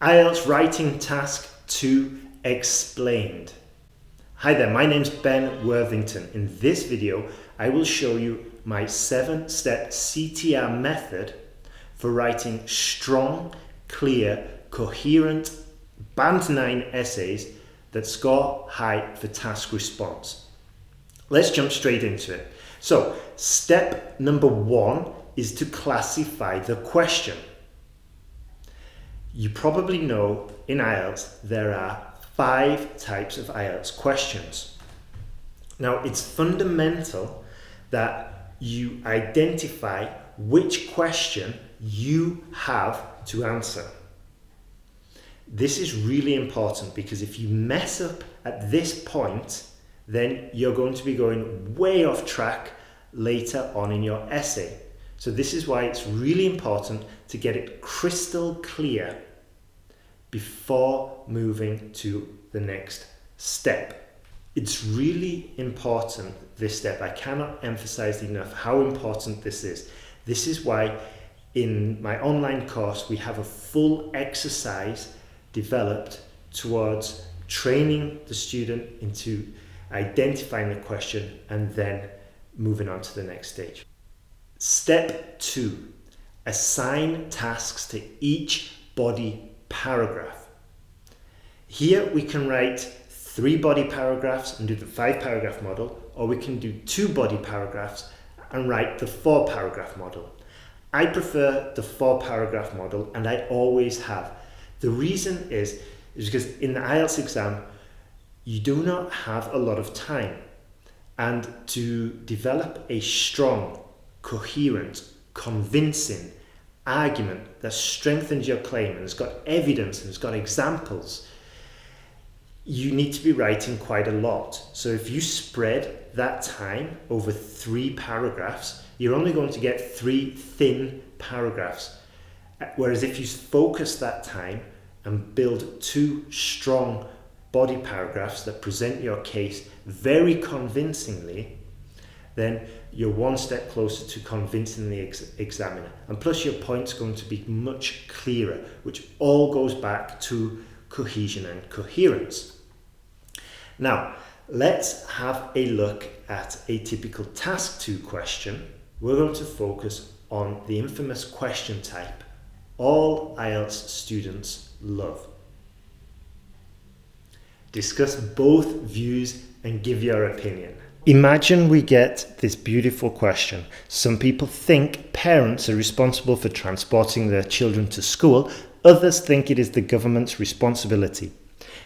IELTS Writing Task 2 Explained. Hi there, my name's Ben Worthington. In this video, I will show you my 7-step CTR method for writing strong, clear, coherent Band 9 essays that score high for task response. Let's jump straight into it. So, step number 1 is to classify the question. You probably know in IELTS there are 5 types of IELTS questions. Now, it's fundamental that you identify which question you have to answer. This is really important because if you mess up at this point, then you're going to be going way off track later on in your essay. So this is why it's really important to get it crystal clear before moving to the next step. It's really important, this step. I cannot emphasize enough how important this is. This is why in my online course we have a full exercise developed towards training the student into identifying the question and then moving on to the next stage. Step 2, assign tasks to each body paragraph. Here we can write 3 body paragraphs and do the 5-paragraph model, or we can do 2 body paragraphs and write the 4-paragraph model. I prefer the 4-paragraph model, and I always have. The reason is because in the IELTS exam you do not have a lot of time, and to develop a strong, coherent, convincing argument that strengthens your claim and has got evidence and has got examples, you need to be writing quite a lot. So if you spread that time over 3 paragraphs, you're only going to get 3 thin paragraphs. Whereas if you focus that time and build 2 strong body paragraphs that present your case very convincingly, then you're one step closer to convincing the examiner. And plus your point's going to be much clearer, which all goes back to cohesion and coherence. Now, let's have a look at a typical Task 2 question. We're going to focus on the infamous question type all IELTS students love. Discuss both views and give your opinion. Imagine we get this beautiful question. Some people think parents are responsible for transporting their children to school. Others think it is the government's responsibility.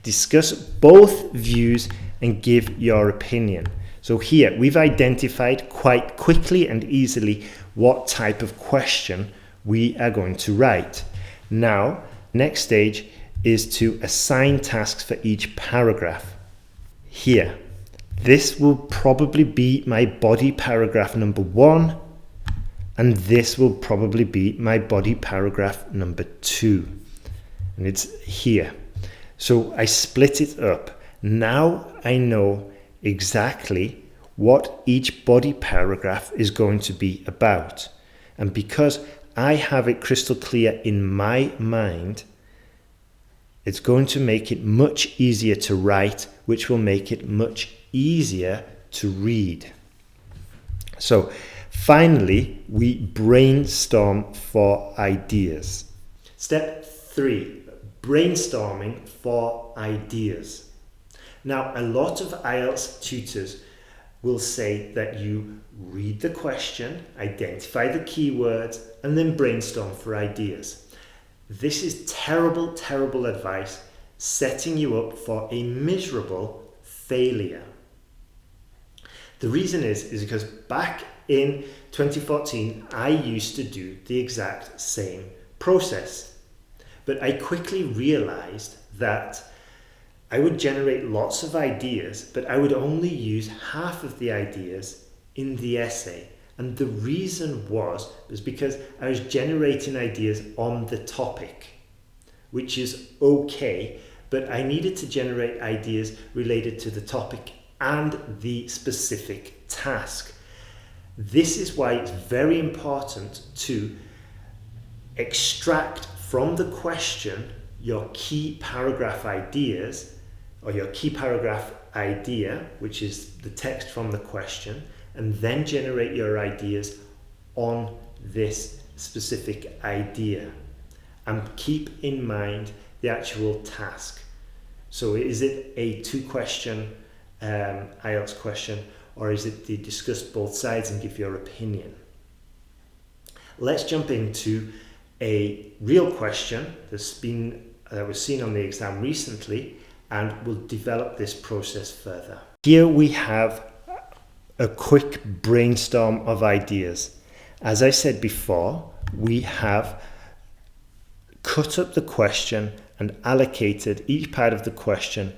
Discuss both views and give your opinion. So here we've identified quite quickly and easily what type of question we are going to write. Now, next stage is to assign tasks for each paragraph. Here, this will probably be my body paragraph number 1, and this will probably be my body paragraph number 2. And it's here. So I split it up. Now I know exactly what each body paragraph is going to be about. And because I have it crystal clear in my mind, it's going to make it much easier to write, which will make it much easier to read. So finally, we brainstorm for ideas. Step 3, brainstorming for ideas. Now, a lot of IELTS tutors will say that you read the question, identify the keywords, and then brainstorm for ideas. This is terrible, terrible advice, setting you up for a miserable failure. The reason is because back in 2014, I used to do the exact same process. But I quickly realized that I would generate lots of ideas, but I would only use half of the ideas in the essay. And the reason was because I was generating ideas on the topic, which is okay, but I needed to generate ideas related to the topic and the specific task. This is why it's very important to extract from the question your key paragraph ideas, or your key paragraph idea, which is the text from the question, and then generate your ideas on this specific idea. And keep in mind the actual task. So is it a 2-question IELTS question, or is it to discuss both sides and give your opinion? Let's jump into a real question that was seen on the exam recently, and we'll develop this process further. Here we have a quick brainstorm of ideas. As I said before, we have cut up the question and allocated each part of the question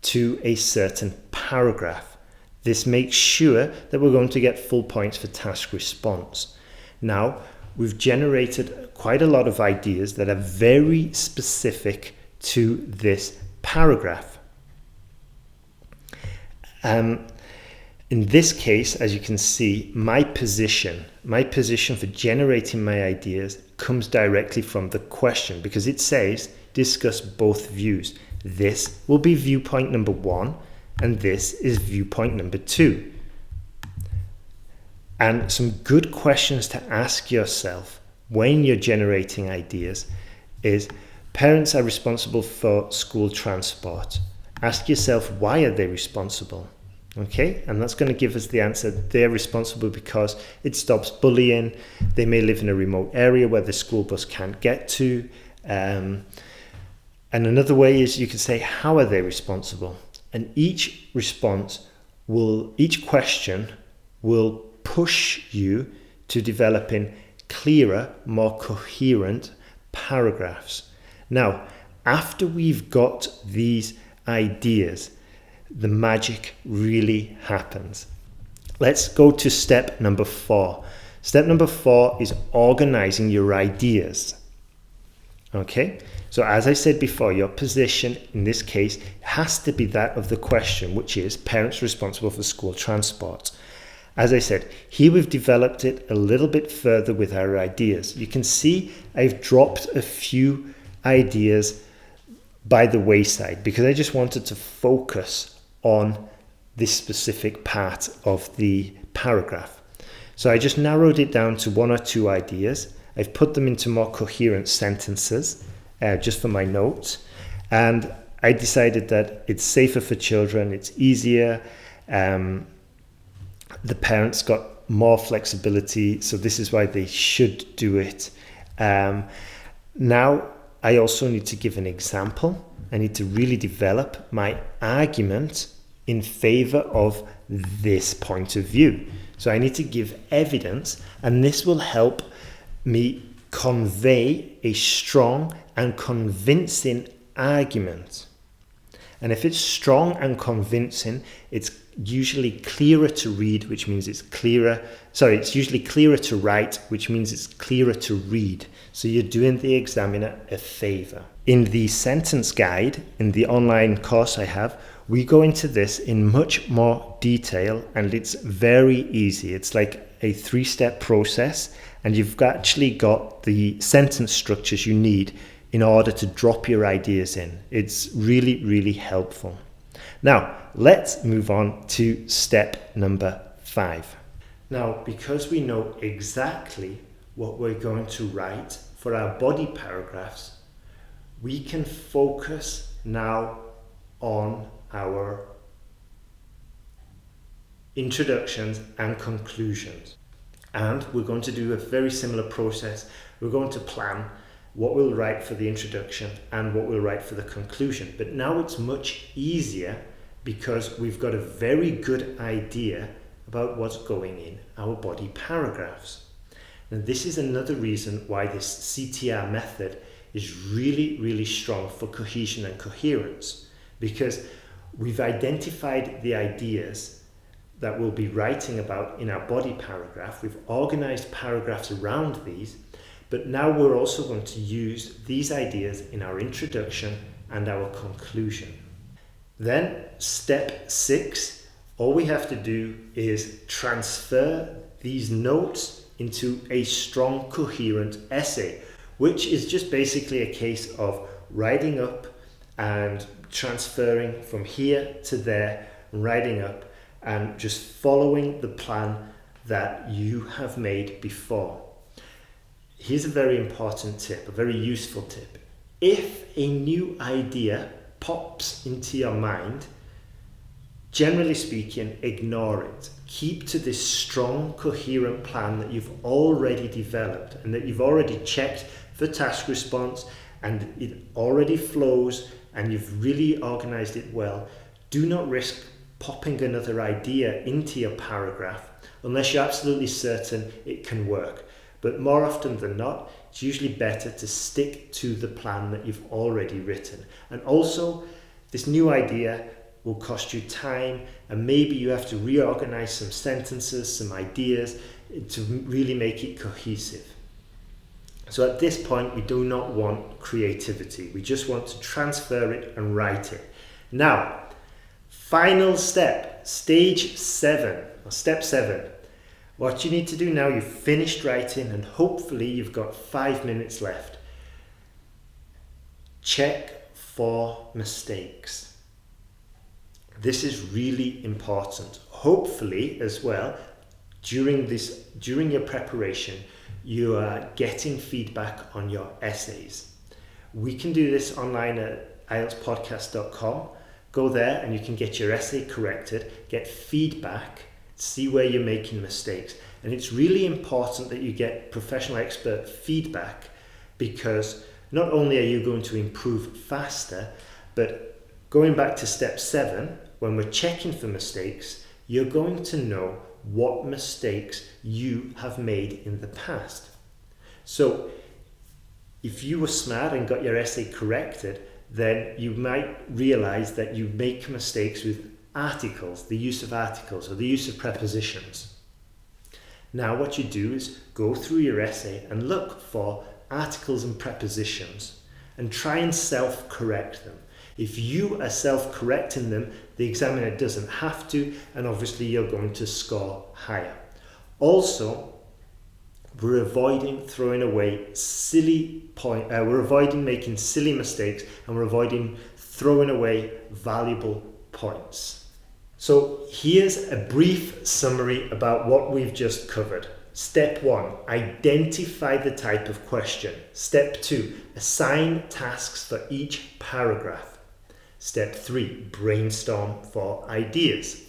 to a certain paragraph. This makes sure that we're going to get full points for task response. Now, we've generated quite a lot of ideas that are very specific to this paragraph. In this case, as you can see, my position for generating my ideas comes directly from the question, because it says discuss both views. This will be viewpoint number 1, and this is viewpoint number 2. And some good questions to ask yourself when you're generating ideas is: parents are responsible for school transport. Ask yourself, why are they responsible? Okay, and that's going to give us the answer. They're responsible because it stops bullying. They may live in a remote area where the school bus can't get to. And another way is you can say, how are they responsible? And each question will push you to developing clearer, more coherent paragraphs. Now, after we've got these ideas, the magic really happens. Let's go to step number 4. Step number 4 is organizing your ideas. Okay, so as I said before, your position in this case has to be that of the question, which is parents responsible for school transport. As I said, here we've developed it a little bit further with our ideas. You can see I've dropped a few ideas by the wayside because I just wanted to focus on this specific part of the paragraph. So I just narrowed it down to 1 or 2 ideas. I've put them into more coherent sentences just for my notes. And I decided that it's safer for children, it's easier. The parents got more flexibility, so this is why they should do it. Now, I also need to give an example. I need to really develop my argument in favor of this point of view. So I need to give evidence, and this will help me convey a strong and convincing argument. And if it's strong and convincing, it's usually clearer to read, which means it's usually clearer to write, which means it's clearer to read. So you're doing the examiner a favor. In the sentence guide, in the online course I have, we go into this in much more detail, and it's very easy. It's like a 3-step process, and you've actually got the sentence structures you need in order to drop your ideas in. It's really, really helpful. Now, let's move on to step number 5. Now, because we know exactly what we're going to write for our body paragraphs, we can focus now on our introductions and conclusions. And we're going to do a very similar process. We're going to plan what we'll write for the introduction and what we'll write for the conclusion. But now it's much easier because we've got a very good idea about what's going in our body paragraphs. And this is another reason why this CTR method is really, really strong for cohesion and coherence, because we've identified the ideas that we'll be writing about in our body paragraph. We've organized paragraphs around these, but now we're also going to use these ideas in our introduction and our conclusion. Then step 6, all we have to do is transfer these notes into a strong, coherent essay, which is just basically a case of writing up and transferring from here to there, writing up and just following the plan that you have made before. Here's a very important tip, a very useful tip. If a new idea pops into your mind, generally speaking, ignore it. Keep to this strong, coherent plan that you've already developed and that you've already checked for task response and it already flows and you've really organized it well. Do not risk popping another idea into your paragraph unless you're absolutely certain it can work. But more often than not, it's usually better to stick to the plan that you've already written. And also, this new idea will cost you time and maybe you have to reorganize some sentences, some ideas to really make it cohesive. So at this point, we do not want creativity. We just want to transfer it and write it. Now, final step, stage 7 or step 7. What you need to do now, you've finished writing and hopefully you've got 5 minutes left. Check for mistakes. This is really important. Hopefully as well, during your preparation, you are getting feedback on your essays. We can do this online at IELTSPodcast.com. Go there and you can get your essay corrected, get feedback, see where you're making mistakes. And it's really important that you get professional expert feedback because not only are you going to improve faster, but going back to step 7, when we're checking for mistakes, you're going to know what mistakes you have made in the past. So if you were smart and got your essay corrected, then you might realize that you make mistakes with articles, the use of articles or the use of prepositions. Now what you do is go through your essay and look for articles and prepositions and try and self-correct them. If you are self-correcting them, the examiner doesn't have to, and obviously you're going to score higher. Also, we're avoiding throwing away we're avoiding making silly mistakes, and we're avoiding throwing away valuable points. So here's a brief summary about what we've just covered. Step 1, identify the type of question. Step 2, assign tasks for each paragraph. Step 3, brainstorm for ideas.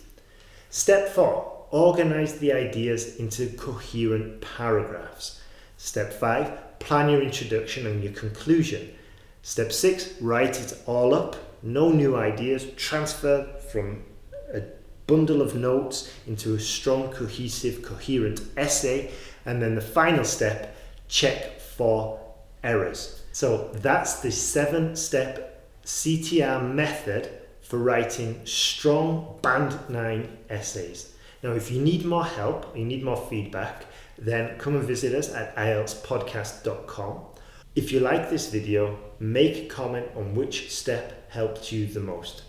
Step 4, organize the ideas into coherent paragraphs. Step 5, plan your introduction and your conclusion. Step 6, write it all up. No new ideas, transfer from a bundle of notes into a strong, cohesive, coherent essay. And then the final step, check for errors. So that's the 7-step CTR method for writing strong Band 9 essays. Now, if you need more help, you need more feedback, then come and visit us at IELTSPodcast.com. If you like this video, make a comment on which step helped you the most.